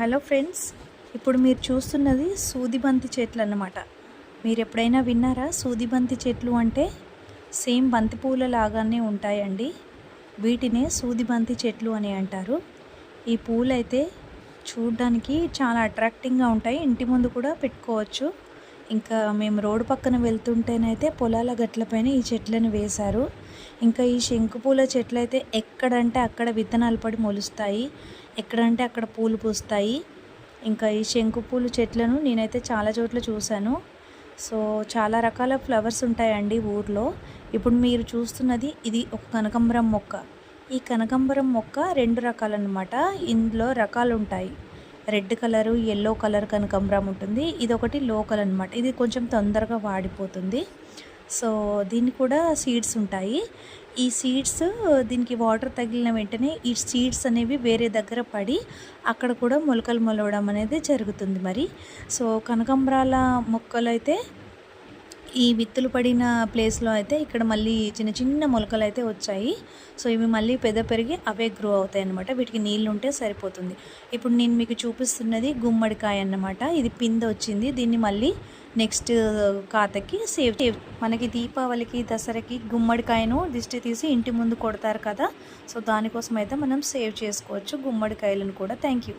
Hello friends, ఇప్పుడు మీరు చూస్తున్నది సూదిబంతి చెట్లు అన్నమాట. మీరు ఎప్పుడైనా విన్నారా? సూదిబంతి చెట్లు అంటే సేమ్ బంతి పూల లాగానే ఉంటాయండి. వీటినే సూదిబంతి చెట్లు అని అంటారు. ఈ పూలైతే చూడడానికి చాలా అట్రాక్టింగ్గా ఉంటాయి. ఇంటి ముందు కూడా పెట్టుకోవచ్చు. ఇంకా మేము రోడ్డు పక్కన వెళ్తుంటేనైతే పొలాల గట్లపైన ఈ చెట్లను వేశారు. ఇంకా ఈ శంకుపూల చెట్లు అయితే ఎక్కడంటే అక్కడ విత్తనాలు పడి మొలుస్తాయి, ఎక్కడంటే అక్కడ పూలు పూస్తాయి. ఇంకా ఈ శంకుపూలు చెట్లను నేనైతే చాలా చోట్ల చూశాను. సో చాలా రకాల ఫ్లవర్స్ ఉంటాయండి ఊర్లో. ఇప్పుడు మీరు చూస్తున్నది ఇది ఒక కనకాంబరం మొక్క. ఈ కనకాంబరం మొక్క రెండు రకాలన్నమాట. ఇందులో రకాలు ఉంటాయి. రెడ్ కలరు, ఎల్లో కలర్ కనకాంబరం ఉంటుంది. ఇది ఒకటి లోకల్ అనమాట. ఇది కొంచెం తొందరగా వాడిపోతుంది. సో దీనికి కూడా సీడ్స్ ఉంటాయి. ఈ సీడ్స్ దీనికి వాటర్ తగిలిన వెంటనే ఈ సీడ్స్ అనేవి వేరే దగ్గర పడి అక్కడ కూడా మొలకలు మొలవడం అనేది జరుగుతుంది. మరి సో కనకాంబరాల మొక్కలు అయితే ఈ విత్తులు పడిన ప్లేస్లో అయితే ఇక్కడ మళ్ళీ చిన్న చిన్న మొలకలు అయితే వచ్చాయి. సో ఇవి మళ్ళీ పెరిగి అవే గ్రో అవుతాయి అన్నమాట. వీటికి నీళ్ళు ఉంటే సరిపోతుంది. ఇప్పుడు నేను మీకు చూపిస్తున్నది గుమ్మడికాయ అన్నమాట. ఇది పిందె వచ్చింది. దీన్ని మళ్ళీ నెక్స్ట్ ఖాతాకి సేవ్ మనకి దీపావళికి, దసరాకి గుమ్మడికాయను దిష్టి తీసి ఇంటి ముందు కొడతారు కదా. సో దానికోసం అయితే మనం సేవ్ చేసుకోవచ్చు గుమ్మడికాయలను కూడా. Thank you.